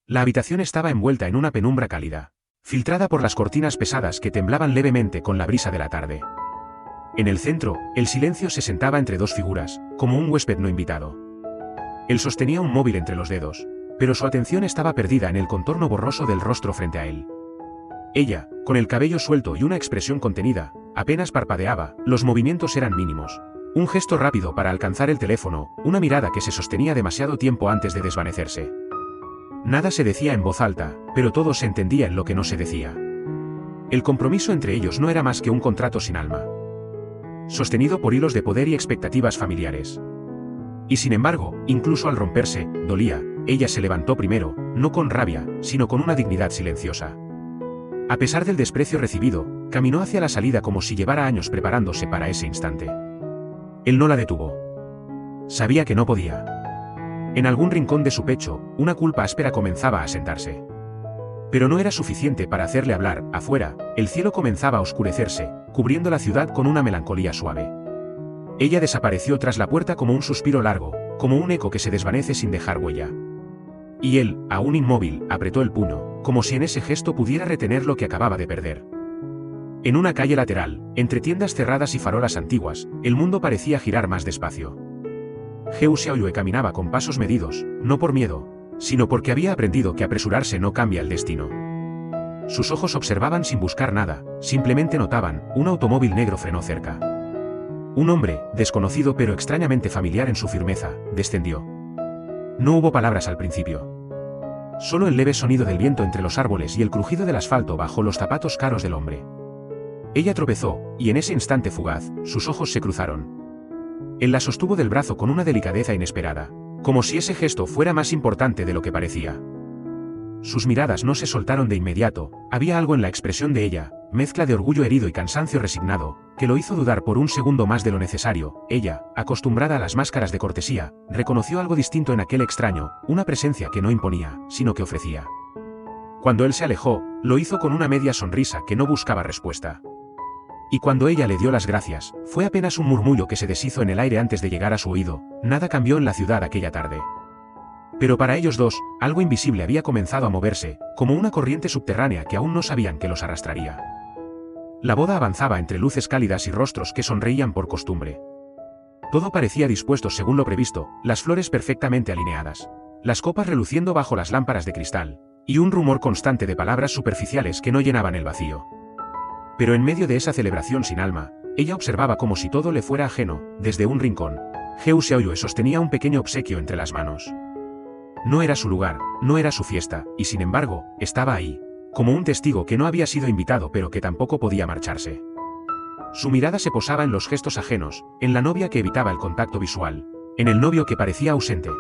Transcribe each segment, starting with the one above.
La habitación estaba envuelta en una penumbra cálida, filtrada por las cortinas pesadas que temblaban levemente con la brisa de la tarde. En el centro, el silencio se sentaba entre dos figuras, como un huésped no invitado. Él sostenía un móvil entre los dedos, pero su atención estaba perdida en el contorno borroso del rostro frente a él. Ella, con el cabello suelto y una expresión contenida, apenas parpadeaba, los movimientos eran mínimos. Un gesto rápido para alcanzar el teléfono, una mirada que se sostenía demasiado tiempo antes de desvanecerse. Nada se decía en voz alta, pero todo se entendía en lo que no se decía. El compromiso entre ellos no era más que un contrato sin alma, sostenido por hilos de poder y expectativas familiares. Y sin embargo, incluso al romperse, dolía. Ella se levantó primero, no con rabia, sino con una dignidad silenciosa. A pesar del desprecio recibido, caminó hacia la salida como si llevara años preparándose para ese instante. Él no la detuvo. Sabía que no podía. En algún rincón de su pecho, una culpa áspera comenzaba a sentarse. Pero no era suficiente para hacerle hablar. Afuera, el cielo comenzaba a oscurecerse, cubriendo la ciudad con una melancolía suave. Ella desapareció tras la puerta como un suspiro largo, como un eco que se desvanece sin dejar huella. Y él, aún inmóvil, apretó el puño, como si en ese gesto pudiera retener lo que acababa de perder. En una calle lateral, entre tiendas cerradas y farolas antiguas, el mundo parecía girar más despacio. Heu Xiaoyue caminaba con pasos medidos, no por miedo, sino porque había aprendido que apresurarse no cambia el destino. Sus ojos observaban sin buscar nada, simplemente notaban. Un automóvil negro frenó cerca. Un hombre, desconocido pero extrañamente familiar en su firmeza, descendió. No hubo palabras al principio. Solo el leve sonido del viento entre los árboles y el crujido del asfalto bajo los zapatos caros del hombre. Ella tropezó, y en ese instante fugaz, sus ojos se cruzaron. Él la sostuvo del brazo con una delicadeza inesperada, como si ese gesto fuera más importante de lo que parecía. Sus miradas no se soltaron de inmediato. Había algo en la expresión de ella, mezcla de orgullo herido y cansancio resignado, que lo hizo dudar por un segundo más de lo necesario. Ella, acostumbrada a las máscaras de cortesía, reconoció algo distinto en aquel extraño, una presencia que no imponía, sino que ofrecía. Cuando él se alejó, lo hizo con una media sonrisa que no buscaba respuesta. Y cuando ella le dio las gracias, fue apenas un murmullo que se deshizo en el aire antes de llegar a su oído. Nada cambió en la ciudad aquella tarde. Pero para ellos dos, algo invisible había comenzado a moverse, como una corriente subterránea que aún no sabían que los arrastraría. La boda avanzaba entre luces cálidas y rostros que sonreían por costumbre. Todo parecía dispuesto según lo previsto, las flores perfectamente alineadas, las copas reluciendo bajo las lámparas de cristal, y un rumor constante de palabras superficiales que no llenaban el vacío. Pero en medio de esa celebración sin alma, ella observaba como si todo le fuera ajeno. Desde un rincón, Heu Xiaoyue sostenía un pequeño obsequio entre las manos. No era su lugar, no era su fiesta, y sin embargo, estaba ahí, como un testigo que no había sido invitado pero que tampoco podía marcharse. Su mirada se posaba en los gestos ajenos, en la novia que evitaba el contacto visual, en el novio que parecía ausente.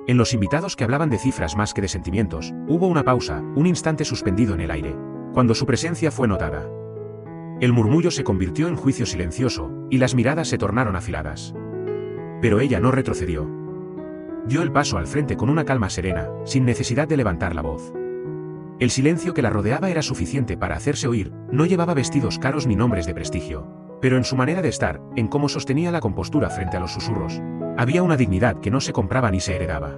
En los invitados que hablaban de cifras más que de sentimientos, hubo una pausa, un instante suspendido en el aire, cuando su presencia fue notada. El murmullo se convirtió en juicio silencioso, y las miradas se tornaron afiladas. Pero ella no retrocedió. Dio el paso al frente con una calma serena, sin necesidad de levantar la voz. El silencio que la rodeaba era suficiente para hacerse oír. No llevaba vestidos caros ni nombres de prestigio, pero en su manera de estar, en cómo sostenía la compostura frente a los susurros, había una dignidad que no se compraba ni se heredaba.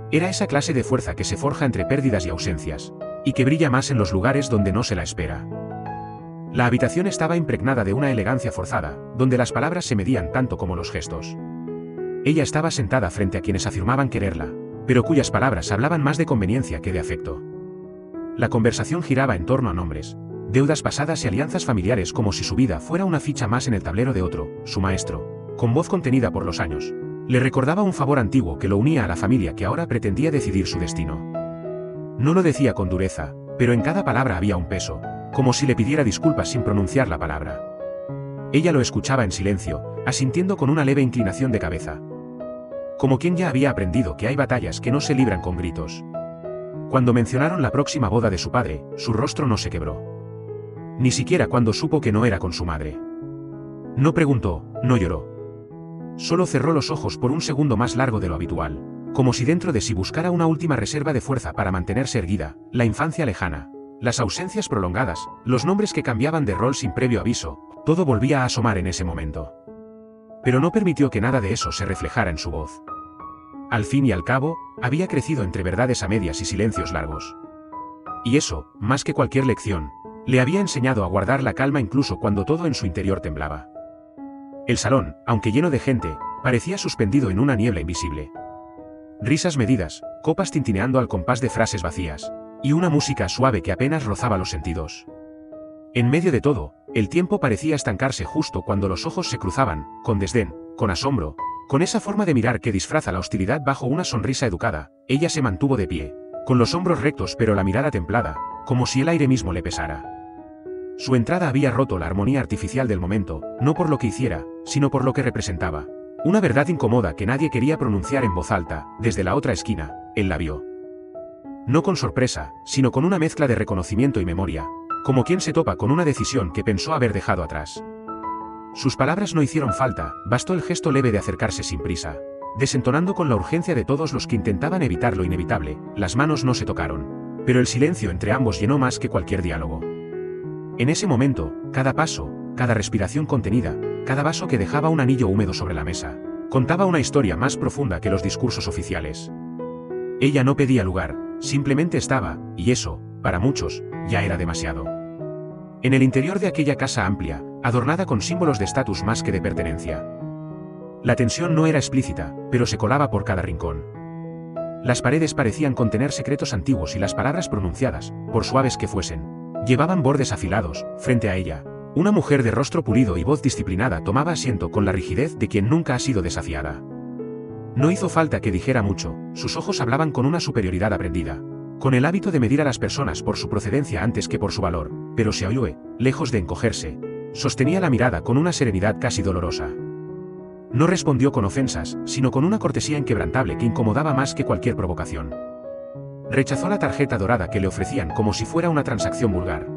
Era esa clase de fuerza que se forja entre pérdidas y ausencias, y que brilla más en los lugares donde no se la espera. La habitación estaba impregnada de una elegancia forzada, donde las palabras se medían tanto como los gestos. Ella estaba sentada frente a quienes afirmaban quererla, pero cuyas palabras hablaban más de conveniencia que de afecto. La conversación giraba en torno a nombres, deudas pasadas y alianzas familiares, como si su vida fuera una ficha más en el tablero de otro. Su maestro, con voz contenida por los años, le recordaba un favor antiguo que lo unía a la familia que ahora pretendía decidir su destino. No lo decía con dureza, pero en cada palabra había un peso, como si le pidiera disculpas sin pronunciar la palabra. Ella lo escuchaba en silencio, asintiendo con una leve inclinación de cabeza. Como quien ya había aprendido que hay batallas que no se libran con gritos. Cuando mencionaron la próxima boda de su padre, su rostro no se quebró. Ni siquiera cuando supo que no era con su madre. No preguntó, no lloró. Solo cerró los ojos por un segundo más largo de lo habitual, como si dentro de sí buscara una última reserva de fuerza para mantenerse erguida. La infancia lejana, las ausencias prolongadas, los nombres que cambiaban de rol sin previo aviso, todo volvía a asomar en ese momento. Pero no permitió que nada de eso se reflejara en su voz. Al fin y al cabo, había crecido entre verdades a medias y silencios largos. Y eso, más que cualquier lección, le había enseñado a guardar la calma incluso cuando todo en su interior temblaba. El salón, aunque lleno de gente, parecía suspendido en una niebla invisible. Risas medidas, copas tintineando al compás de frases vacías, y una música suave que apenas rozaba los sentidos. En medio de todo, el tiempo parecía estancarse justo cuando los ojos se cruzaban, con desdén, con asombro, con esa forma de mirar que disfraza la hostilidad bajo una sonrisa educada. Ella se mantuvo de pie, con los hombros rectos pero la mirada templada, como si el aire mismo le pesara. Su entrada había roto la armonía artificial del momento, no por lo que hiciera, sino por lo que representaba. Una verdad incómoda que nadie quería pronunciar en voz alta. Desde la otra esquina, él la vio. No con sorpresa, sino con una mezcla de reconocimiento y memoria, como quien se topa con una decisión que pensó haber dejado atrás. Sus palabras no hicieron falta, bastó el gesto leve de acercarse sin prisa, desentonando con la urgencia de todos los que intentaban evitar lo inevitable. Las manos no se tocaron, pero el silencio entre ambos llenó más que cualquier diálogo. En ese momento, cada paso, cada respiración contenida, cada vaso que dejaba un anillo húmedo sobre la mesa, contaba una historia más profunda que los discursos oficiales. Ella no pedía lugar, simplemente estaba, y eso, para muchos, ya era demasiado. En el interior de aquella casa amplia, adornada con símbolos de estatus más que de pertenencia. La tensión no era explícita, pero se colaba por cada rincón. Las paredes parecían contener secretos antiguos y las palabras pronunciadas, por suaves que fuesen, llevaban bordes afilados. Frente a ella, una mujer de rostro pulido y voz disciplinada tomaba asiento con la rigidez de quien nunca ha sido desafiada. No hizo falta que dijera mucho, sus ojos hablaban con una superioridad aprendida, con el hábito de medir a las personas por su procedencia antes que por su valor, pero Xiaoyue, lejos de encogerse, sostenía la mirada con una serenidad casi dolorosa. No respondió con ofensas, sino con una cortesía inquebrantable que incomodaba más que cualquier provocación. Rechazó la tarjeta dorada que le ofrecían como si fuera una transacción vulgar.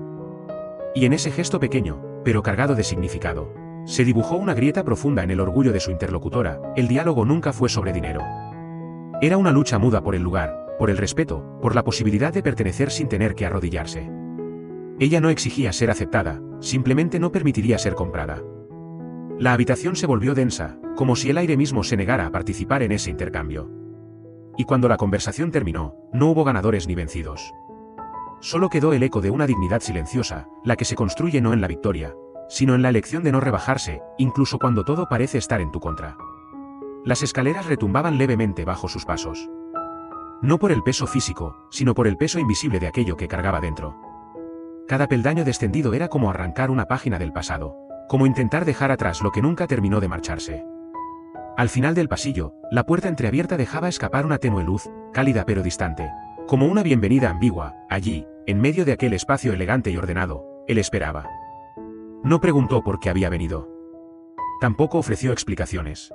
Y en ese gesto pequeño, pero cargado de significado, se dibujó una grieta profunda en el orgullo de su interlocutora. El diálogo nunca fue sobre dinero. Era una lucha muda por el lugar, por el respeto, por la posibilidad de pertenecer sin tener que arrodillarse. Ella no exigía ser aceptada, simplemente no permitiría ser comprada. La habitación se volvió densa, como si el aire mismo se negara a participar en ese intercambio. Y cuando la conversación terminó, no hubo ganadores ni vencidos. Solo quedó el eco de una dignidad silenciosa, la que se construye no en la victoria, sino en la elección de no rebajarse, incluso cuando todo parece estar en tu contra. Las escaleras retumbaban levemente bajo sus pasos. No por el peso físico, sino por el peso invisible de aquello que cargaba dentro. Cada peldaño descendido era como arrancar una página del pasado, como intentar dejar atrás lo que nunca terminó de marcharse. Al final del pasillo, la puerta entreabierta dejaba escapar una tenue luz, cálida pero distante, como una bienvenida ambigua. Allí, en medio de aquel espacio elegante y ordenado, él esperaba. No preguntó por qué había venido. Tampoco ofreció explicaciones.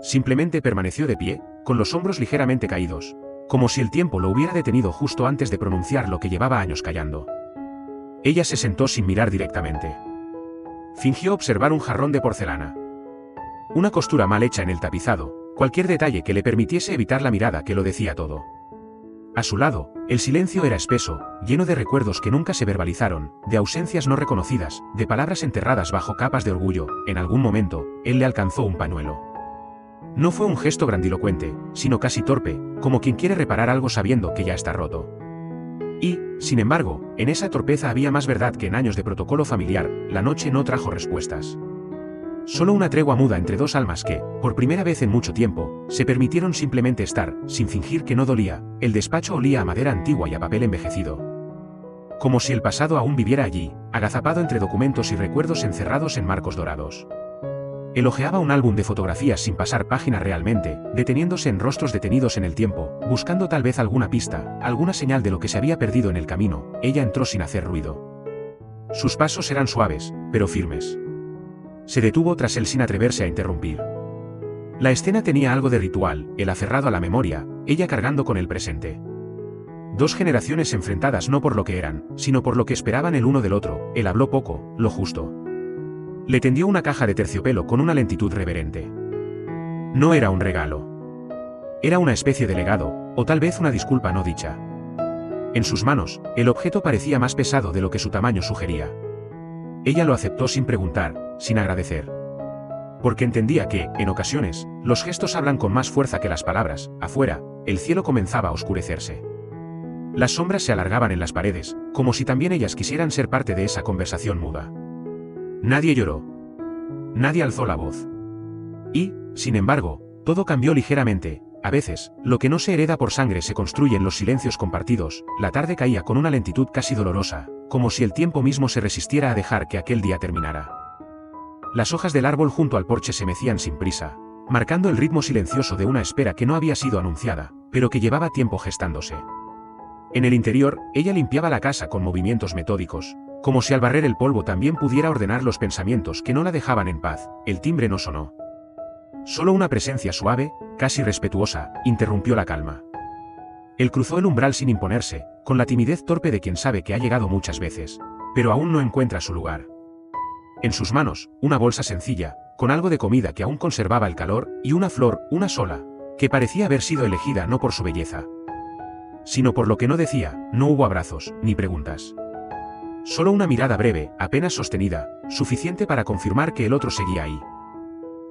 Simplemente permaneció de pie, con los hombros ligeramente caídos, como si el tiempo lo hubiera detenido justo antes de pronunciar lo que llevaba años callando. Ella se sentó sin mirar directamente. Fingió observar un jarrón de porcelana. Una costura mal hecha en el tapizado, cualquier detalle que le permitiese evitar la mirada que lo decía todo. A su lado, el silencio era espeso, lleno de recuerdos que nunca se verbalizaron, de ausencias no reconocidas, de palabras enterradas bajo capas de orgullo. En algún momento, él le alcanzó un pañuelo. No fue un gesto grandilocuente, sino casi torpe, como quien quiere reparar algo sabiendo que ya está roto. Y, sin embargo, en esa torpeza había más verdad que en años de protocolo familiar. La noche no trajo respuestas. Solo una tregua muda entre dos almas que, por primera vez en mucho tiempo, se permitieron simplemente estar, sin fingir que no dolía. El despacho olía a madera antigua y a papel envejecido. Como si el pasado aún viviera allí, agazapado entre documentos y recuerdos encerrados en marcos dorados. Él hojeaba un álbum de fotografías sin pasar página realmente, deteniéndose en rostros detenidos en el tiempo, buscando tal vez alguna pista, alguna señal de lo que se había perdido en el camino. Ella entró sin hacer ruido. Sus pasos eran suaves, pero firmes. Se detuvo tras él sin atreverse a interrumpir. La escena tenía algo de ritual, él aferrado a la memoria, ella cargando con el presente. Dos generaciones enfrentadas no por lo que eran, sino por lo que esperaban el uno del otro. Él habló poco, lo justo. Le tendió una caja de terciopelo con una lentitud reverente. No era un regalo. Era una especie de legado, o tal vez una disculpa no dicha. En sus manos, el objeto parecía más pesado de lo que su tamaño sugería. Ella lo aceptó sin preguntar, sin agradecer. porque entendía que, en ocasiones, los gestos hablan con más fuerza que las palabras. Afuera, el cielo comenzaba a oscurecerse. Las sombras se alargaban en las paredes, como si también ellas quisieran ser parte de esa conversación muda. Nadie lloró. Nadie alzó la voz. Y, sin embargo, todo cambió ligeramente. A veces, lo que no se hereda por sangre se construye en los silencios compartidos. La tarde caía con una lentitud casi dolorosa, como si el tiempo mismo se resistiera a dejar que aquel día terminara. Las hojas del árbol junto al porche se mecían sin prisa, marcando el ritmo silencioso de una espera que no había sido anunciada, pero que llevaba tiempo gestándose. En el interior, ella limpiaba la casa con movimientos metódicos, como si al barrer el polvo también pudiera ordenar los pensamientos que no la dejaban en paz. El timbre no sonó. Solo una presencia suave, casi respetuosa, interrumpió la calma. Él cruzó el umbral sin imponerse, con la timidez torpe de quien sabe que ha llegado muchas veces, pero aún no encuentra su lugar. En sus manos, una bolsa sencilla, con algo de comida que aún conservaba el calor, y una flor, una sola, que parecía haber sido elegida no por su belleza, sino por lo que no decía. No hubo abrazos, ni preguntas. Solo una mirada breve, apenas sostenida, suficiente para confirmar que el otro seguía ahí.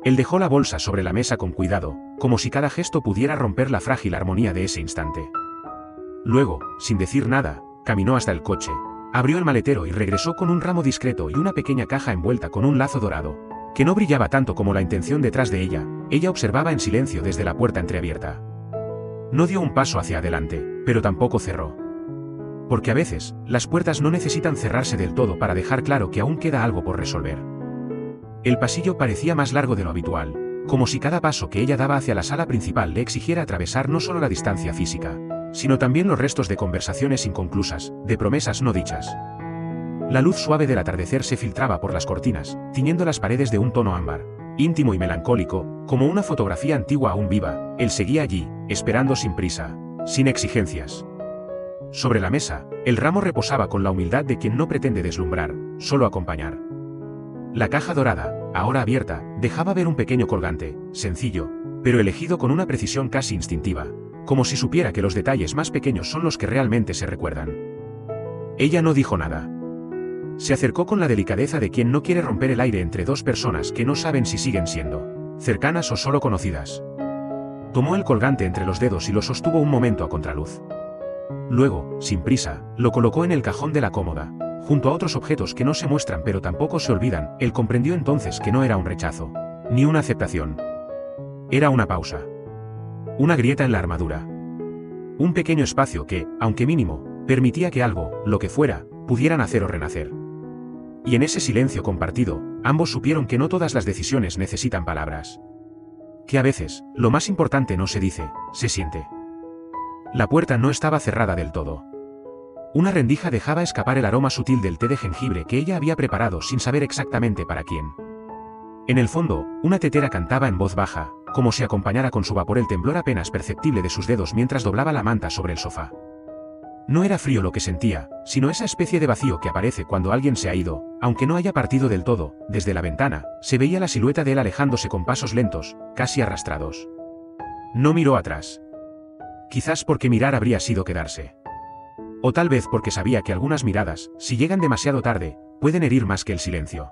Él dejó la bolsa sobre la mesa con cuidado, como si cada gesto pudiera romper la frágil armonía de ese instante. Luego, sin decir nada, caminó hasta el coche, abrió el maletero y regresó con un ramo discreto y una pequeña caja envuelta con un lazo dorado, que no brillaba tanto como la intención detrás de ella. Ella observaba en silencio desde la puerta entreabierta. No dio un paso hacia adelante, pero tampoco cerró. Porque a veces, las puertas no necesitan cerrarse del todo para dejar claro que aún queda algo por resolver. El pasillo parecía más largo de lo habitual, como si cada paso que ella daba hacia la sala principal le exigiera atravesar no solo la distancia física, sino también los restos de conversaciones inconclusas, de promesas no dichas. La luz suave del atardecer se filtraba por las cortinas, tiñendo las paredes de un tono ámbar, íntimo y melancólico, como una fotografía antigua aún viva. Él seguía allí, esperando sin prisa, sin exigencias. Sobre la mesa, el ramo reposaba con la humildad de quien no pretende deslumbrar, solo acompañar. La caja dorada, ahora abierta, dejaba ver un pequeño colgante, sencillo, pero elegido con una precisión casi instintiva, como si supiera que los detalles más pequeños son los que realmente se recuerdan. Ella no dijo nada. Se acercó con la delicadeza de quien no quiere romper el aire entre dos personas que no saben si siguen siendo cercanas o solo conocidas. Tomó el colgante entre los dedos y lo sostuvo un momento a contraluz. Luego, sin prisa, lo colocó en el cajón de la cómoda, junto a otros objetos que no se muestran pero tampoco se olvidan. Él comprendió entonces que no era un rechazo, ni una aceptación. Era una pausa. Una grieta en la armadura. Un pequeño espacio que, aunque mínimo, permitía que algo, lo que fuera, pudiera nacer o renacer. Y en ese silencio compartido, ambos supieron que no todas las decisiones necesitan palabras. Que a veces, lo más importante no se dice, se siente. La puerta no estaba cerrada del todo. Una rendija dejaba escapar el aroma sutil del té de jengibre que ella había preparado sin saber exactamente para quién. En el fondo, una tetera cantaba en voz baja, como si acompañara con su vapor el temblor apenas perceptible de sus dedos mientras doblaba la manta sobre el sofá. No era frío lo que sentía, sino esa especie de vacío que aparece cuando alguien se ha ido, aunque no haya partido del todo. Desde la ventana, se veía la silueta de él alejándose con pasos lentos, casi arrastrados. No miró atrás. Quizás porque mirar habría sido quedarse. O tal vez porque sabía que algunas miradas, si llegan demasiado tarde, pueden herir más que el silencio.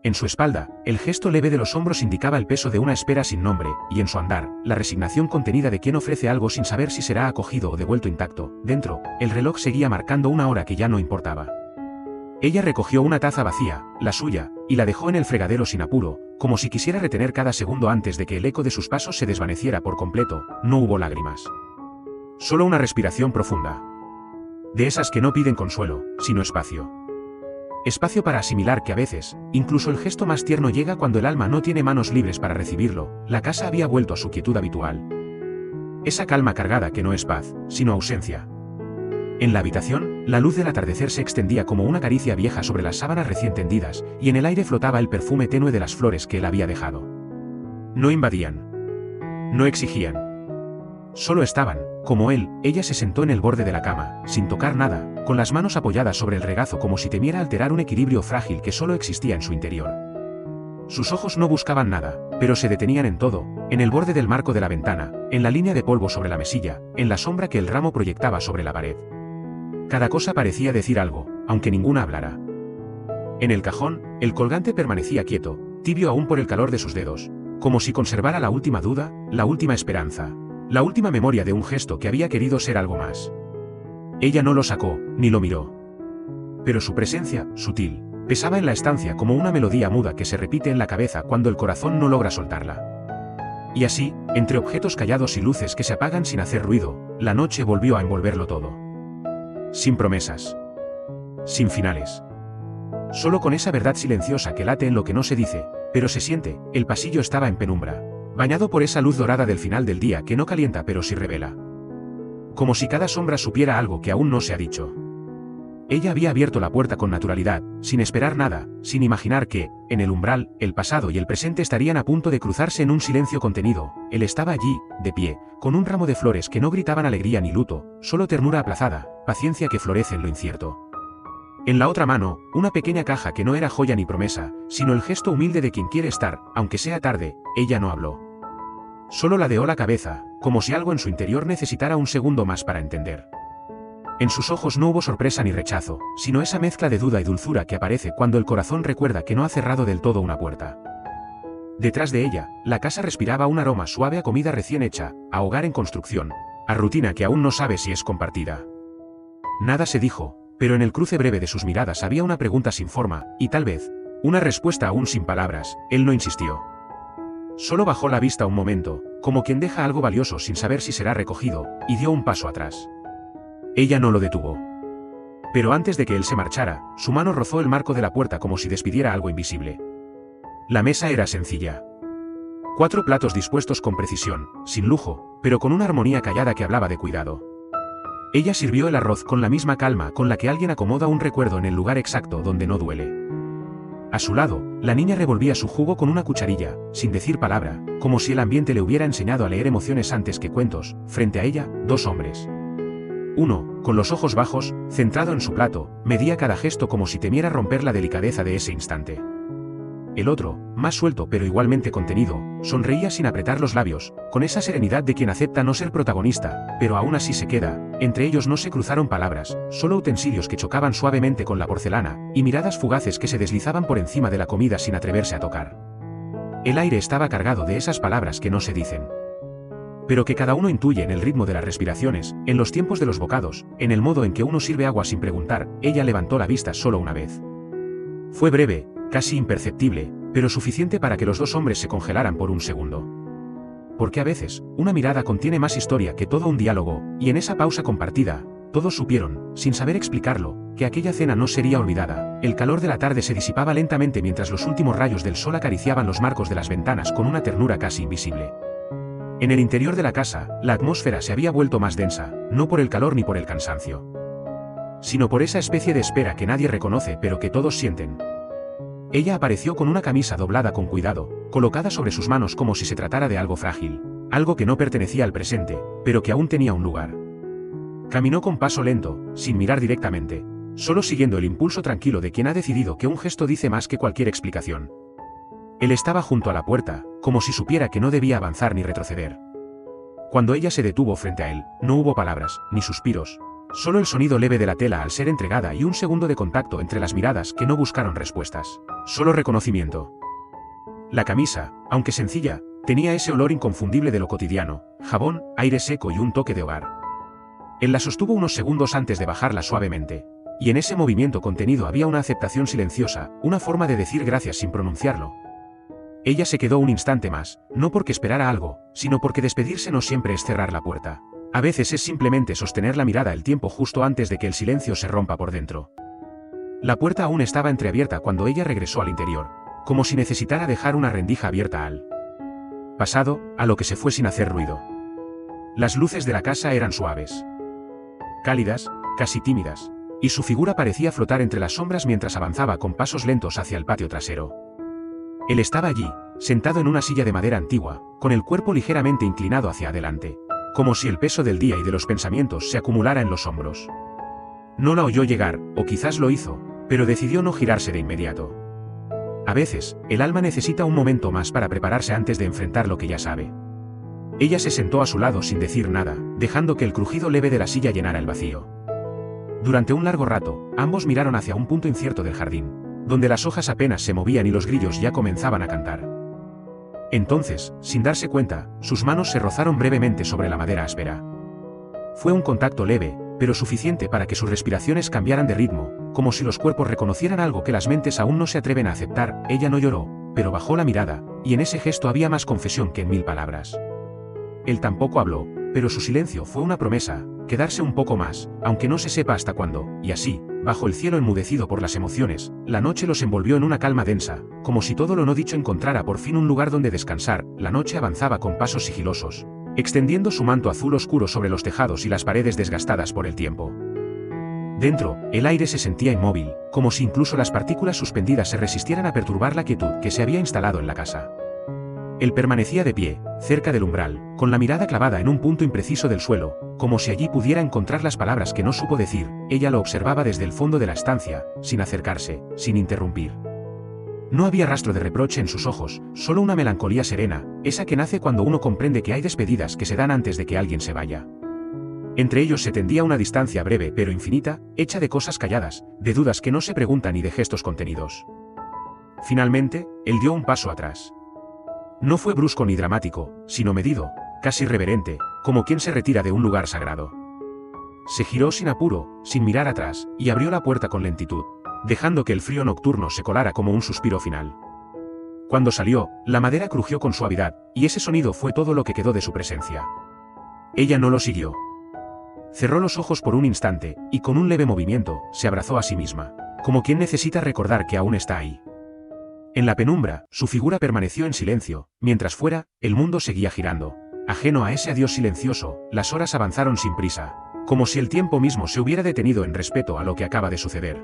En su espalda, el gesto leve de los hombros indicaba el peso de una espera sin nombre, y en su andar, la resignación contenida de quien ofrece algo sin saber si será acogido o devuelto intacto. Dentro, el reloj seguía marcando una hora que ya no importaba. Ella recogió una taza vacía, la suya, y la dejó en el fregadero sin apuro, como si quisiera retener cada segundo antes de que el eco de sus pasos se desvaneciera por completo. No hubo lágrimas. Solo una respiración profunda. De esas que no piden consuelo, sino espacio. Espacio para asimilar que a veces, incluso el gesto más tierno llega cuando el alma no tiene manos libres para recibirlo. La casa había vuelto a su quietud habitual. Esa calma cargada que no es paz, sino ausencia. En la habitación, la luz del atardecer se extendía como una caricia vieja sobre las sábanas recién tendidas, y en el aire flotaba el perfume tenue de las flores que él había dejado. No invadían. No exigían. Solo estaban, como él. Ella se sentó en el borde de la cama, sin tocar nada, con las manos apoyadas sobre el regazo como si temiera alterar un equilibrio frágil que solo existía en su interior. Sus ojos no buscaban nada, pero se detenían en todo, en el borde del marco de la ventana, en la línea de polvo sobre la mesilla, en la sombra que el ramo proyectaba sobre la pared. Cada cosa parecía decir algo, aunque ninguna hablara. En el cajón, el colgante permanecía quieto, tibio aún por el calor de sus dedos, como si conservara la última duda, la última esperanza, la última memoria de un gesto que había querido ser algo más. Ella no lo sacó, ni lo miró. Pero su presencia, sutil, pesaba en la estancia como una melodía muda que se repite en la cabeza cuando el corazón no logra soltarla. Y así, entre objetos callados y luces que se apagan sin hacer ruido, la noche volvió a envolverlo todo. Sin promesas. Sin finales. Solo con esa verdad silenciosa que late en lo que no se dice, pero se siente, el pasillo estaba en penumbra, bañado por esa luz dorada del final del día que no calienta pero sí revela. Como si cada sombra supiera algo que aún no se ha dicho. Ella había abierto la puerta con naturalidad, sin esperar nada, sin imaginar que, en el umbral, el pasado y el presente estarían a punto de cruzarse en un silencio contenido. Él estaba allí, de pie, con un ramo de flores que no gritaban alegría ni luto, solo ternura aplazada, paciencia que florece en lo incierto. En la otra mano, una pequeña caja que no era joya ni promesa, sino el gesto humilde de quien quiere estar, aunque sea tarde. Ella no habló. Solo ladeó la cabeza, como si algo en su interior necesitara un segundo más para entender. En sus ojos no hubo sorpresa ni rechazo, sino esa mezcla de duda y dulzura que aparece cuando el corazón recuerda que no ha cerrado del todo una puerta. Detrás de ella, la casa respiraba un aroma suave a comida recién hecha, a hogar en construcción, a rutina que aún no sabe si es compartida. Nada se dijo, pero en el cruce breve de sus miradas había una pregunta sin forma, y tal vez, una respuesta aún sin palabras. Él no insistió. Solo bajó la vista un momento, como quien deja algo valioso sin saber si será recogido, y dio un paso atrás. Ella no lo detuvo. Pero antes de que él se marchara, su mano rozó el marco de la puerta como si despidiera algo invisible. La mesa era sencilla. 4 platos dispuestos con precisión, sin lujo, pero con una armonía callada que hablaba de cuidado. Ella sirvió el arroz con la misma calma con la que alguien acomoda un recuerdo en el lugar exacto donde no duele. A su lado, la niña revolvía su jugo con una cucharilla, sin decir palabra, como si el ambiente le hubiera enseñado a leer emociones antes que cuentos. Frente a ella, 2 hombres. Uno, con los ojos bajos, centrado en su plato, medía cada gesto como si temiera romper la delicadeza de ese instante. El otro, más suelto pero igualmente contenido, sonreía sin apretar los labios, con esa serenidad de quien acepta no ser protagonista, pero aún así se queda. Entre ellos no se cruzaron palabras, solo utensilios que chocaban suavemente con la porcelana, y miradas fugaces que se deslizaban por encima de la comida sin atreverse a tocar. El aire estaba cargado de esas palabras que no se dicen, pero que cada uno intuye en el ritmo de las respiraciones, en los tiempos de los bocados, en el modo en que uno sirve agua sin preguntar. Ella levantó la vista solo una vez. Fue breve, casi imperceptible, pero suficiente para que los 2 hombres se congelaran por un segundo. Porque a veces, una mirada contiene más historia que todo un diálogo, y en esa pausa compartida, todos supieron, sin saber explicarlo, que aquella cena no sería olvidada. El calor de la tarde se disipaba lentamente mientras los últimos rayos del sol acariciaban los marcos de las ventanas con una ternura casi invisible. En el interior de la casa, la atmósfera se había vuelto más densa, no por el calor ni por el cansancio, sino por esa especie de espera que nadie reconoce pero que todos sienten. Ella apareció con una camisa doblada con cuidado, colocada sobre sus manos como si se tratara de algo frágil, algo que no pertenecía al presente, pero que aún tenía un lugar. Caminó con paso lento, sin mirar directamente, solo siguiendo el impulso tranquilo de quien ha decidido que un gesto dice más que cualquier explicación. Él estaba junto a la puerta, como si supiera que no debía avanzar ni retroceder. Cuando ella se detuvo frente a él, no hubo palabras, ni suspiros, solo el sonido leve de la tela al ser entregada y un segundo de contacto entre las miradas que no buscaron respuestas, solo reconocimiento. La camisa, aunque sencilla, tenía ese olor inconfundible de lo cotidiano, jabón, aire seco y un toque de hogar. Él la sostuvo unos segundos antes de bajarla suavemente, y en ese movimiento contenido había una aceptación silenciosa, una forma de decir gracias sin pronunciarlo. Ella se quedó un instante más, no porque esperara algo, sino porque despedirse no siempre es cerrar la puerta. A veces es simplemente sostener la mirada el tiempo justo antes de que el silencio se rompa por dentro. La puerta aún estaba entreabierta cuando ella regresó al interior, como si necesitara dejar una rendija abierta al pasado, a lo que se fue sin hacer ruido. Las luces de la casa eran suaves, cálidas, casi tímidas, y su figura parecía flotar entre las sombras mientras avanzaba con pasos lentos hacia el patio trasero. Él estaba allí, sentado en una silla de madera antigua, con el cuerpo ligeramente inclinado hacia adelante, como si el peso del día y de los pensamientos se acumulara en los hombros. No la oyó llegar, o quizás lo hizo, pero decidió no girarse de inmediato. A veces, el alma necesita un momento más para prepararse antes de enfrentar lo que ya sabe. Ella se sentó a su lado sin decir nada, dejando que el crujido leve de la silla llenara el vacío. Durante un largo rato, ambos miraron hacia un punto incierto del jardín, donde las hojas apenas se movían y los grillos ya comenzaban a cantar. Entonces, sin darse cuenta, sus manos se rozaron brevemente sobre la madera áspera. Fue un contacto leve, pero suficiente para que sus respiraciones cambiaran de ritmo, como si los cuerpos reconocieran algo que las mentes aún no se atreven a aceptar. Ella no lloró, pero bajó la mirada, y en ese gesto había más confesión que en 1000 palabras. Él tampoco habló, pero su silencio fue una promesa, quedarse un poco más, aunque no se sepa hasta cuándo, y así, bajo el cielo enmudecido por las emociones, la noche los envolvió en una calma densa, como si todo lo no dicho encontrara por fin un lugar donde descansar. La noche avanzaba con pasos sigilosos, extendiendo su manto azul oscuro sobre los tejados y las paredes desgastadas por el tiempo. Dentro, el aire se sentía inmóvil, como si incluso las partículas suspendidas se resistieran a perturbar la quietud que se había instalado en la casa. Él permanecía de pie, cerca del umbral, con la mirada clavada en un punto impreciso del suelo, como si allí pudiera encontrar las palabras que no supo decir. Ella lo observaba desde el fondo de la estancia, sin acercarse, sin interrumpir. No había rastro de reproche en sus ojos, solo una melancolía serena, esa que nace cuando uno comprende que hay despedidas que se dan antes de que alguien se vaya. Entre ellos se tendía una distancia breve pero infinita, hecha de cosas calladas, de dudas que no se preguntan y de gestos contenidos. Finalmente, él dio un paso atrás. No fue brusco ni dramático, sino medido, casi reverente, como quien se retira de un lugar sagrado. Se giró sin apuro, sin mirar atrás, y abrió la puerta con lentitud, dejando que el frío nocturno se colara como un suspiro final. Cuando salió, la madera crujió con suavidad, y ese sonido fue todo lo que quedó de su presencia. Ella no lo siguió. Cerró los ojos por un instante, y con un leve movimiento, se abrazó a sí misma, como quien necesita recordar que aún está ahí. En la penumbra, su figura permaneció en silencio, mientras fuera, el mundo seguía girando. Ajeno a ese adiós silencioso, las horas avanzaron sin prisa, como si el tiempo mismo se hubiera detenido en respeto a lo que acaba de suceder.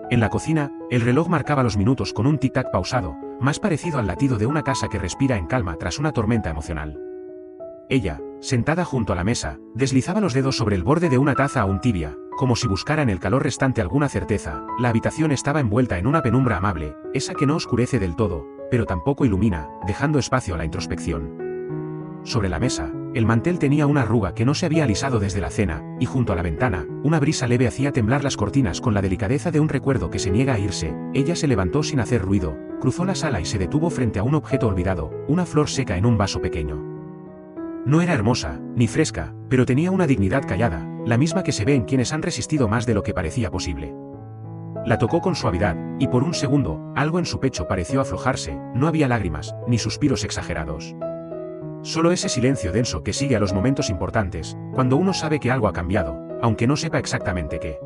En la cocina, el reloj marcaba los minutos con un tic-tac pausado, más parecido al latido de una casa que respira en calma tras una tormenta emocional. Ella, sentada junto a la mesa, deslizaba los dedos sobre el borde de una taza aún tibia, como si buscara en el calor restante alguna certeza. La habitación estaba envuelta en una penumbra amable, esa que no oscurece del todo, pero tampoco ilumina, dejando espacio a la introspección. Sobre la mesa, el mantel tenía una arruga que no se había alisado desde la cena, y junto a la ventana, una brisa leve hacía temblar las cortinas con la delicadeza de un recuerdo que se niega a irse. Ella se levantó sin hacer ruido, cruzó la sala y se detuvo frente a un objeto olvidado, una flor seca en un vaso pequeño. No era hermosa, ni fresca, pero tenía una dignidad callada, la misma que se ve en quienes han resistido más de lo que parecía posible. La tocó con suavidad, y por un segundo, algo en su pecho pareció aflojarse. No había lágrimas, ni suspiros exagerados. Solo ese silencio denso que sigue a los momentos importantes, cuando uno sabe que algo ha cambiado, aunque no sepa exactamente qué.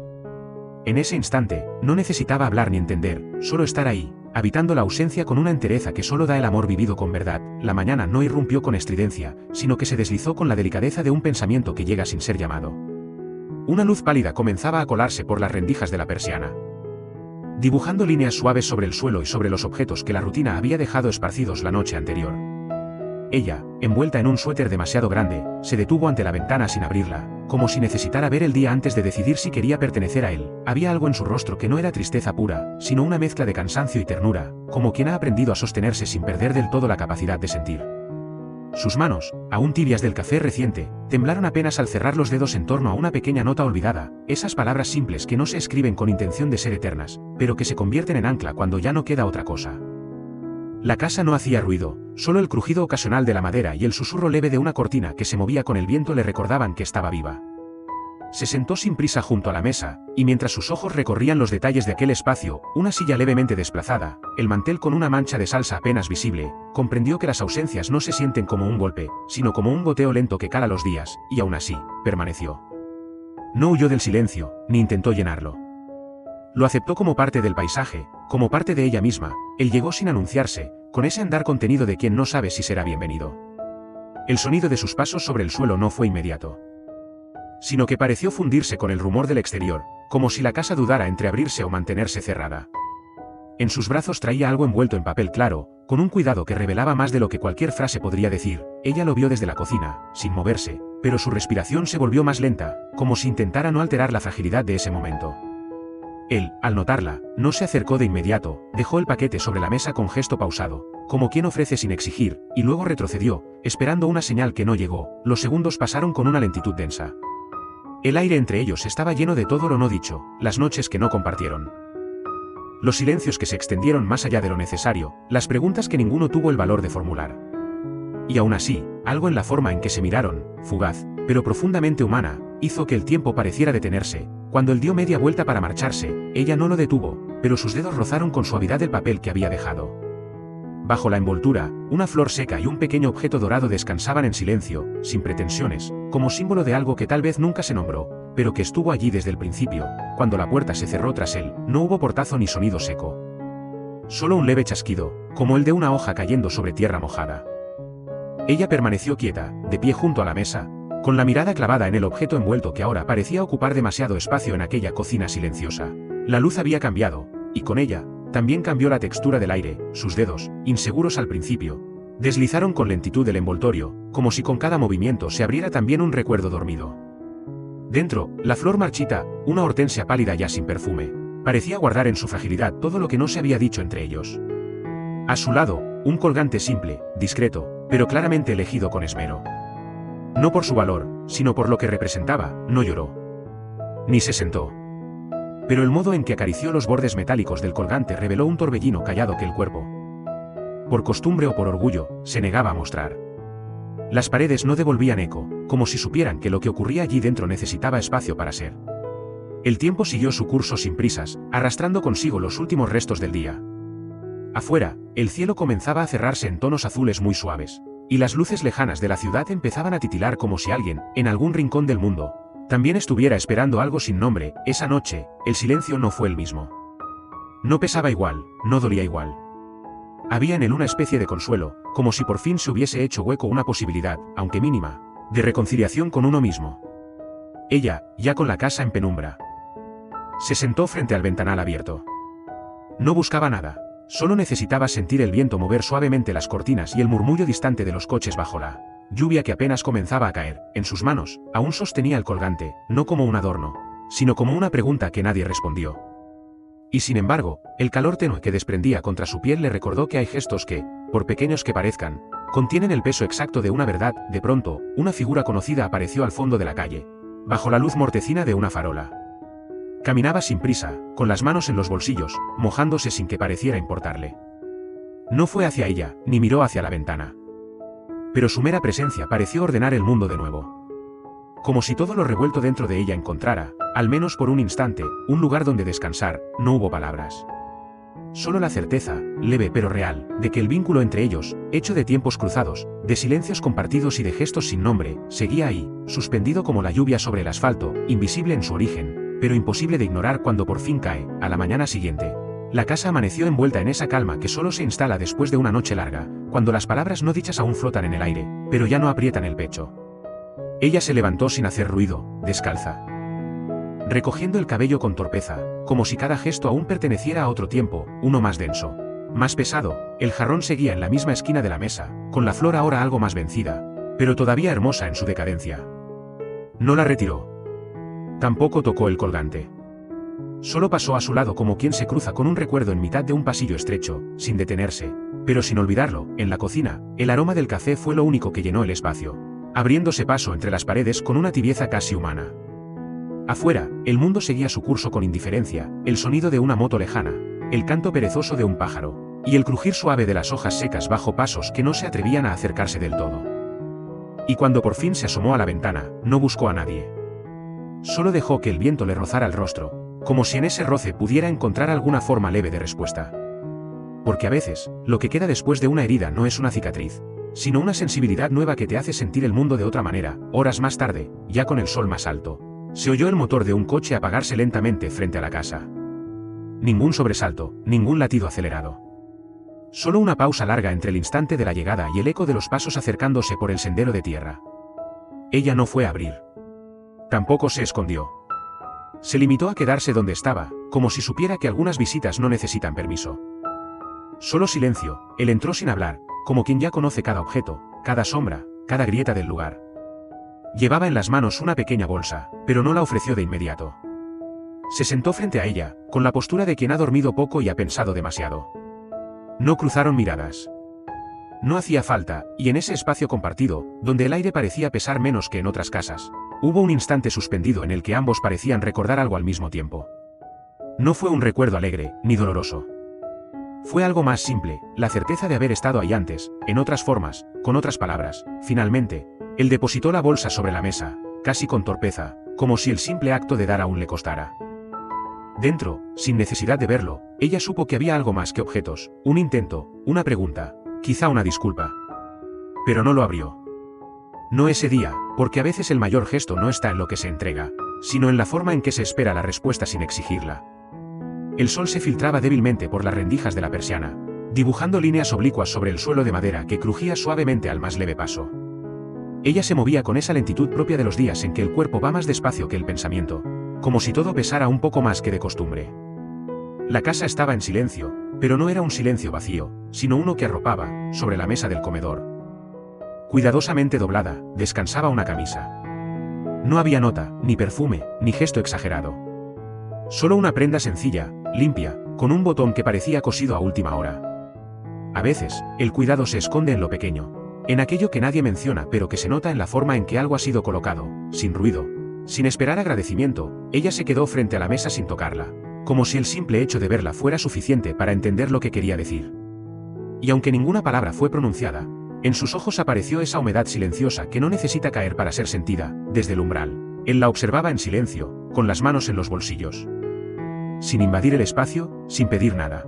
En ese instante, no necesitaba hablar ni entender, solo estar ahí, habitando la ausencia con una entereza que solo da el amor vivido con verdad. La mañana no irrumpió con estridencia, sino que se deslizó con la delicadeza de un pensamiento que llega sin ser llamado. Una luz pálida comenzaba a colarse por las rendijas de la persiana, dibujando líneas suaves sobre el suelo y sobre los objetos que la rutina había dejado esparcidos la noche anterior. Ella, envuelta en un suéter demasiado grande, se detuvo ante la ventana sin abrirla, como si necesitara ver el día antes de decidir si quería pertenecer a él. Había algo en su rostro que no era tristeza pura, sino una mezcla de cansancio y ternura, como quien ha aprendido a sostenerse sin perder del todo la capacidad de sentir. Sus manos, aún tibias del café reciente, temblaron apenas al cerrar los dedos en torno a una pequeña nota olvidada, esas palabras simples que no se escriben con intención de ser eternas, pero que se convierten en ancla cuando ya no queda otra cosa. La casa no hacía ruido, solo el crujido ocasional de la madera y el susurro leve de una cortina que se movía con el viento le recordaban que estaba viva. Se sentó sin prisa junto a la mesa, y mientras sus ojos recorrían los detalles de aquel espacio, una silla levemente desplazada, el mantel con una mancha de salsa apenas visible, comprendió que las ausencias no se sienten como un golpe, sino como un goteo lento que cala los días, y aún así, permaneció. No huyó del silencio, ni intentó llenarlo. Lo aceptó como parte del paisaje, como parte de ella misma. Él llegó sin anunciarse, con ese andar contenido de quien no sabe si será bienvenido. El sonido de sus pasos sobre el suelo no fue inmediato, sino que pareció fundirse con el rumor del exterior, como si la casa dudara entre abrirse o mantenerse cerrada. En sus brazos traía algo envuelto en papel claro, con un cuidado que revelaba más de lo que cualquier frase podría decir. Ella lo vio desde la cocina, sin moverse, pero su respiración se volvió más lenta, como si intentara no alterar la fragilidad de ese momento. Él, al notarla, no se acercó de inmediato, dejó el paquete sobre la mesa con gesto pausado, como quien ofrece sin exigir, y luego retrocedió, esperando una señal que no llegó. Los segundos pasaron con una lentitud densa. El aire entre ellos estaba lleno de todo lo no dicho, las noches que no compartieron. los silencios que se extendieron más allá de lo necesario, las preguntas que ninguno tuvo el valor de formular. Y aún así, algo en la forma en que se miraron, fugaz, pero profundamente humana, hizo que el tiempo pareciera detenerse. Cuando él dio media vuelta para marcharse, ella no lo detuvo, pero sus dedos rozaron con suavidad el papel que había dejado. Bajo la envoltura, una flor seca y un pequeño objeto dorado descansaban en silencio, sin pretensiones, como símbolo de algo que tal vez nunca se nombró, pero que estuvo allí desde el principio. Cuando la puerta se cerró tras él, no hubo portazo ni sonido seco. Solo un leve chasquido, como el de una hoja cayendo sobre tierra mojada. Ella permaneció quieta, de pie junto a la mesa, con la mirada clavada en el objeto envuelto que ahora parecía ocupar demasiado espacio en aquella cocina silenciosa. La luz había cambiado, y con ella, también cambió la textura del aire. Sus dedos, inseguros al principio, deslizaron con lentitud el envoltorio, como si con cada movimiento se abriera también un recuerdo dormido. Dentro, la flor marchita, una hortensia pálida ya sin perfume, parecía guardar en su fragilidad todo lo que no se había dicho entre ellos. A su lado, un colgante simple, discreto, pero claramente elegido con esmero. No por su valor, sino por lo que representaba, no lloró. Ni se sentó. Pero el modo en que acarició los bordes metálicos del colgante reveló un torbellino callado que el cuerpo, por costumbre o por orgullo, se negaba a mostrar. Las paredes no devolvían eco, como si supieran que lo que ocurría allí dentro necesitaba espacio para ser. El tiempo siguió su curso sin prisas, arrastrando consigo los últimos restos del día. Afuera, el cielo comenzaba a cerrarse en tonos azules muy suaves, y las luces lejanas de la ciudad empezaban a titilar como si alguien, en algún rincón del mundo, también estuviera esperando algo sin nombre. Esa noche, el silencio no fue el mismo. No pesaba igual, no dolía igual. Había en él una especie de consuelo, como si por fin se hubiese hecho hueco una posibilidad, aunque mínima, de reconciliación con uno mismo. Ella, ya con la casa en penumbra, se sentó frente al ventanal abierto. No buscaba nada, solo necesitaba sentir el viento mover suavemente las cortinas y el murmullo distante de los coches bajo la lluvia que apenas comenzaba a caer. En sus manos, aún sostenía el colgante, no como un adorno, sino como una pregunta que nadie respondió. Y sin embargo, el calor tenue que desprendía contra su piel le recordó que hay gestos que, por pequeños que parezcan, contienen el peso exacto de una verdad. De pronto, una figura conocida apareció al fondo de la calle, bajo la luz mortecina de una farola. Caminaba sin prisa, con las manos en los bolsillos, mojándose sin que pareciera importarle. No fue hacia ella, ni miró hacia la ventana. Pero su mera presencia pareció ordenar el mundo de nuevo. Como si todo lo revuelto dentro de ella encontrara, al menos por un instante, un lugar donde descansar. No hubo palabras. Solo la certeza, leve pero real, de que el vínculo entre ellos, hecho de tiempos cruzados, de silencios compartidos y de gestos sin nombre, seguía ahí, suspendido como la lluvia sobre el asfalto, invisible en su origen, pero imposible de ignorar cuando por fin cae. A la mañana siguiente, la casa amaneció envuelta en esa calma que solo se instala después de una noche larga, cuando las palabras no dichas aún flotan en el aire, pero ya no aprietan el pecho. Ella se levantó sin hacer ruido, descalza, recogiendo el cabello con torpeza, como si cada gesto aún perteneciera a otro tiempo, uno más denso, más pesado. El jarrón seguía en la misma esquina de la mesa, con la flor ahora algo más vencida, pero todavía hermosa en su decadencia. No la retiró. Tampoco tocó el colgante. Solo pasó a su lado como quien se cruza con un recuerdo en mitad de un pasillo estrecho, sin detenerse, pero sin olvidarlo. En la cocina, el aroma del café fue lo único que llenó el espacio, abriéndose paso entre las paredes con una tibieza casi humana. Afuera, el mundo seguía su curso con indiferencia, el sonido de una moto lejana, el canto perezoso de un pájaro, y el crujir suave de las hojas secas bajo pasos que no se atrevían a acercarse del todo. Y cuando por fin se asomó a la ventana, no buscó a nadie. Solo dejó que el viento le rozara el rostro, como si en ese roce pudiera encontrar alguna forma leve de respuesta. Porque a veces, lo que queda después de una herida no es una cicatriz, sino una sensibilidad nueva que te hace sentir el mundo de otra manera. Horas más tarde, ya con el sol más alto, se oyó el motor de un coche apagarse lentamente frente a la casa. Ningún sobresalto, ningún latido acelerado. Solo una pausa larga entre el instante de la llegada y el eco de los pasos acercándose por el sendero de tierra. Ella no fue a abrir. Tampoco se escondió. Se limitó a quedarse donde estaba, como si supiera que algunas visitas no necesitan permiso. Solo silencio. Él entró sin hablar, como quien ya conoce cada objeto, cada sombra, cada grieta del lugar. Llevaba en las manos una pequeña bolsa, pero no la ofreció de inmediato. Se sentó frente a ella, con la postura de quien ha dormido poco y ha pensado demasiado. No cruzaron miradas. No hacía falta, y en ese espacio compartido, donde el aire parecía pesar menos que en otras casas, hubo un instante suspendido en el que ambos parecían recordar algo al mismo tiempo. No fue un recuerdo alegre, ni doloroso. Fue algo más simple, la certeza de haber estado ahí antes, en otras formas, con otras palabras. Finalmente, él depositó la bolsa sobre la mesa, casi con torpeza, como si el simple acto de dar aún le costara. Dentro, sin necesidad de verlo, ella supo que había algo más que objetos, un intento, una pregunta, quizá una disculpa. Pero no lo abrió. No ese día, porque a veces el mayor gesto no está en lo que se entrega, sino en la forma en que se espera la respuesta sin exigirla. El sol se filtraba débilmente por las rendijas de la persiana, dibujando líneas oblicuas sobre el suelo de madera que crujía suavemente al más leve paso. Ella se movía con esa lentitud propia de los días en que el cuerpo va más despacio que el pensamiento, como si todo pesara un poco más que de costumbre. La casa estaba en silencio, pero no era un silencio vacío, sino uno que arropaba, sobre la mesa del comedor. Cuidadosamente doblada, descansaba una camisa. No había nota, ni perfume, ni gesto exagerado. Solo una prenda sencilla, limpia, con un botón que parecía cosido a última hora. A veces, el cuidado se esconde en lo pequeño, en aquello que nadie menciona pero que se nota en la forma en que algo ha sido colocado, sin ruido. Sin esperar agradecimiento, ella se quedó frente a la mesa sin tocarla, como si el simple hecho de verla fuera suficiente para entender lo que quería decir. Y aunque ninguna palabra fue pronunciada, en sus ojos apareció esa humedad silenciosa que no necesita caer para ser sentida, desde el umbral. Él la observaba en silencio, con las manos en los bolsillos. Sin invadir el espacio, sin pedir nada.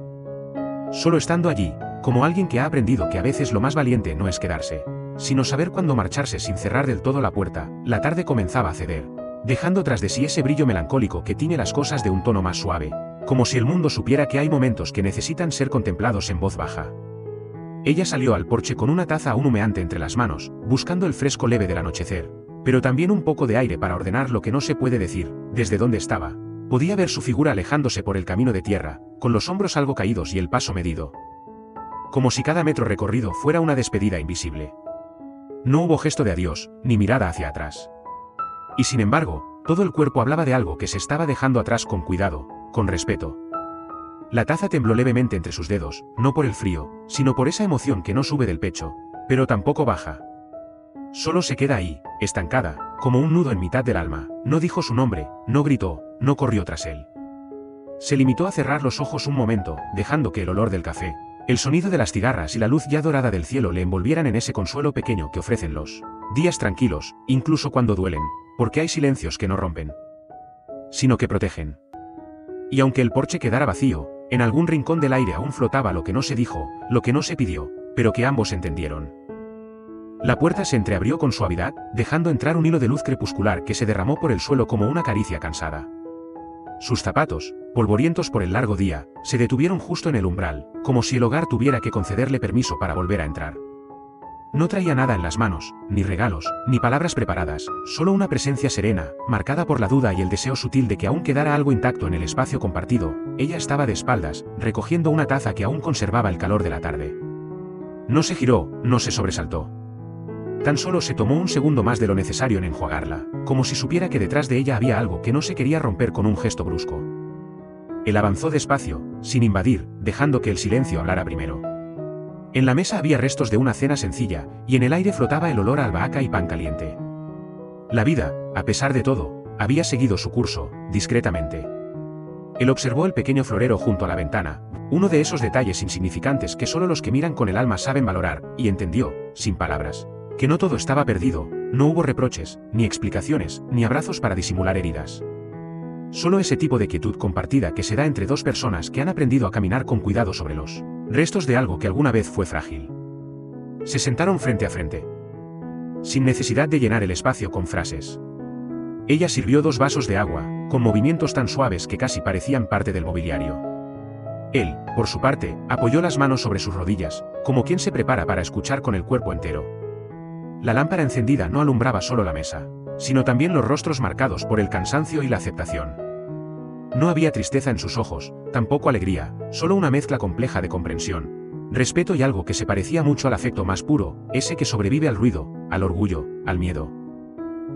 Solo estando allí, como alguien que ha aprendido que a veces lo más valiente no es quedarse, sino saber cuándo marcharse sin cerrar del todo la puerta. La tarde comenzaba a ceder, dejando tras de sí ese brillo melancólico que tiñe las cosas de un tono más suave, como si el mundo supiera que hay momentos que necesitan ser contemplados en voz baja. Ella salió al porche con una taza aún humeante entre las manos, buscando el fresco leve del anochecer, pero también un poco de aire para ordenar lo que no se puede decir. Desde donde estaba, podía ver su figura alejándose por el camino de tierra, con los hombros algo caídos y el paso medido. Como si cada metro recorrido fuera una despedida invisible. No hubo gesto de adiós, ni mirada hacia atrás. Y sin embargo, todo el cuerpo hablaba de algo que se estaba dejando atrás con cuidado, con respeto. La taza tembló levemente entre sus dedos, no por el frío, sino por esa emoción que no sube del pecho, pero tampoco baja. Solo se queda ahí, estancada, como un nudo en mitad del alma. No dijo su nombre, no gritó, no corrió tras él. Se limitó a cerrar los ojos un momento, dejando que el olor del café, el sonido de las cigarras y la luz ya dorada del cielo le envolvieran en ese consuelo pequeño que ofrecen los días tranquilos, incluso cuando duelen, porque hay silencios que no rompen, sino que protegen. Y aunque el porche quedara vacío, en algún rincón del aire aún flotaba lo que no se dijo, lo que no se pidió, pero que ambos entendieron. La puerta se entreabrió con suavidad, dejando entrar un hilo de luz crepuscular que se derramó por el suelo como una caricia cansada. Sus zapatos, polvorientos por el largo día, se detuvieron justo en el umbral, como si el hogar tuviera que concederle permiso para volver a entrar. No traía nada en las manos, ni regalos, ni palabras preparadas, solo una presencia serena, marcada por la duda y el deseo sutil de que aún quedara algo intacto en el espacio compartido. Ella estaba de espaldas, recogiendo una taza que aún conservaba el calor de la tarde. No se giró, no se sobresaltó. Tan solo se tomó un segundo más de lo necesario en enjuagarla, como si supiera que detrás de ella había algo que no se quería romper con un gesto brusco. Él avanzó despacio, sin invadir, dejando que el silencio hablara primero. En la mesa había restos de una cena sencilla, y en el aire flotaba el olor a albahaca y pan caliente. La vida, a pesar de todo, había seguido su curso, discretamente. Él observó el pequeño florero junto a la ventana, uno de esos detalles insignificantes que solo los que miran con el alma saben valorar, y entendió, sin palabras, que no todo estaba perdido. No hubo reproches, ni explicaciones, ni abrazos para disimular heridas. Solo ese tipo de quietud compartida que se da entre dos personas que han aprendido a caminar con cuidado sobre los restos de algo que alguna vez fue frágil. Se sentaron frente a frente, sin necesidad de llenar el espacio con frases. Ella sirvió 2 vasos de agua, con movimientos tan suaves que casi parecían parte del mobiliario. Él, por su parte, apoyó las manos sobre sus rodillas, como quien se prepara para escuchar con el cuerpo entero. La lámpara encendida no alumbraba solo la mesa, sino también los rostros marcados por el cansancio y la aceptación. No había tristeza en sus ojos, tampoco alegría, solo una mezcla compleja de comprensión, respeto y algo que se parecía mucho al afecto más puro, ese que sobrevive al ruido, al orgullo, al miedo.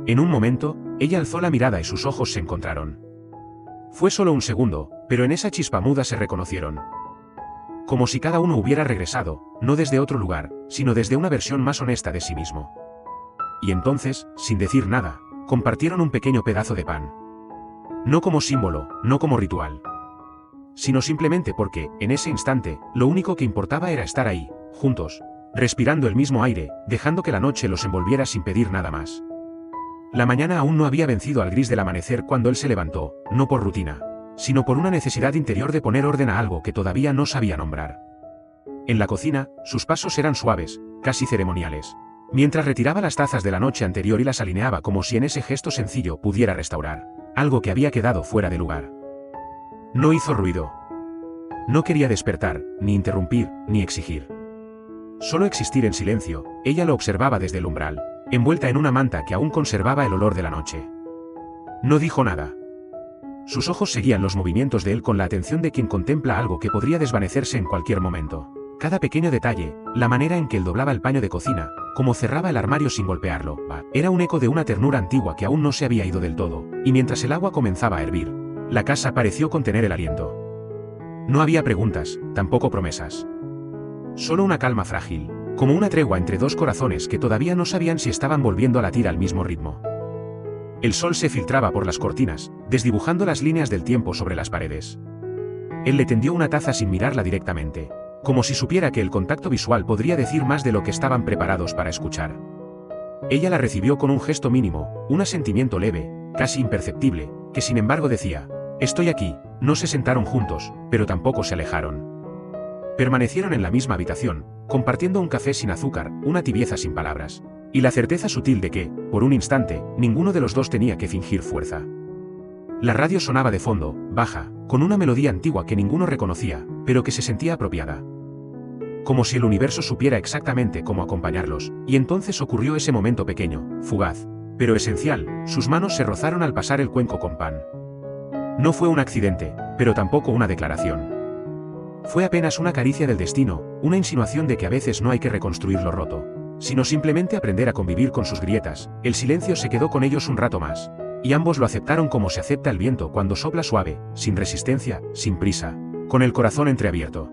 En un momento, ella alzó la mirada y sus ojos se encontraron. Fue solo un segundo, pero en esa chispa muda se reconocieron. Como si cada uno hubiera regresado, no desde otro lugar, sino desde una versión más honesta de sí mismo. Y entonces, sin decir nada, compartieron un pequeño pedazo de pan. No como símbolo, no como ritual. sino simplemente porque, en ese instante, lo único que importaba era estar ahí, juntos, respirando el mismo aire, dejando que la noche los envolviera sin pedir nada más. La mañana aún no había vencido al gris del amanecer cuando él se levantó, no por rutina, sino por una necesidad interior de poner orden a algo que todavía no sabía nombrar. En la cocina, sus pasos eran suaves, casi ceremoniales, mientras retiraba las tazas de la noche anterior y las alineaba como si en ese gesto sencillo pudiera restaurar algo que había quedado fuera de lugar. No hizo ruido. No quería despertar, ni interrumpir, ni exigir. Solo existir en silencio. Ella lo observaba desde el umbral, envuelta en una manta que aún conservaba el olor de la noche. No dijo nada. Sus ojos seguían los movimientos de él con la atención de quien contempla algo que podría desvanecerse en cualquier momento. Cada pequeño detalle, la manera en que él doblaba el paño de cocina, cómo cerraba el armario sin golpearlo, era un eco de una ternura antigua que aún no se había ido del todo, y mientras el agua comenzaba a hervir, la casa pareció contener el aliento. No había preguntas, tampoco promesas. Solo una calma frágil, como una tregua entre dos corazones que todavía no sabían si estaban volviendo a latir al mismo ritmo. El sol se filtraba por las cortinas, desdibujando las líneas del tiempo sobre las paredes. Él le tendió una taza sin mirarla directamente, como si supiera que el contacto visual podría decir más de lo que estaban preparados para escuchar. Ella la recibió con un gesto mínimo, un asentimiento leve, casi imperceptible, que sin embargo decía: «Estoy aquí». No se sentaron juntos, pero tampoco se alejaron. Permanecieron en la misma habitación, compartiendo un café sin azúcar, una tibieza sin palabras, y la certeza sutil de que, por un instante, ninguno de los dos tenía que fingir fuerza. La radio sonaba de fondo, baja, con una melodía antigua que ninguno reconocía, pero que se sentía apropiada. Como si el universo supiera exactamente cómo acompañarlos, y entonces ocurrió ese momento pequeño, fugaz, pero esencial. Sus manos se rozaron al pasar el cuenco con pan. No fue un accidente, pero tampoco una declaración. Fue apenas una caricia del destino, una insinuación de que a veces no hay que reconstruir lo roto, sino simplemente aprender a convivir con sus grietas. El silencio se quedó con ellos un rato más, y ambos lo aceptaron como se acepta el viento cuando sopla suave, sin resistencia, sin prisa, con el corazón entreabierto.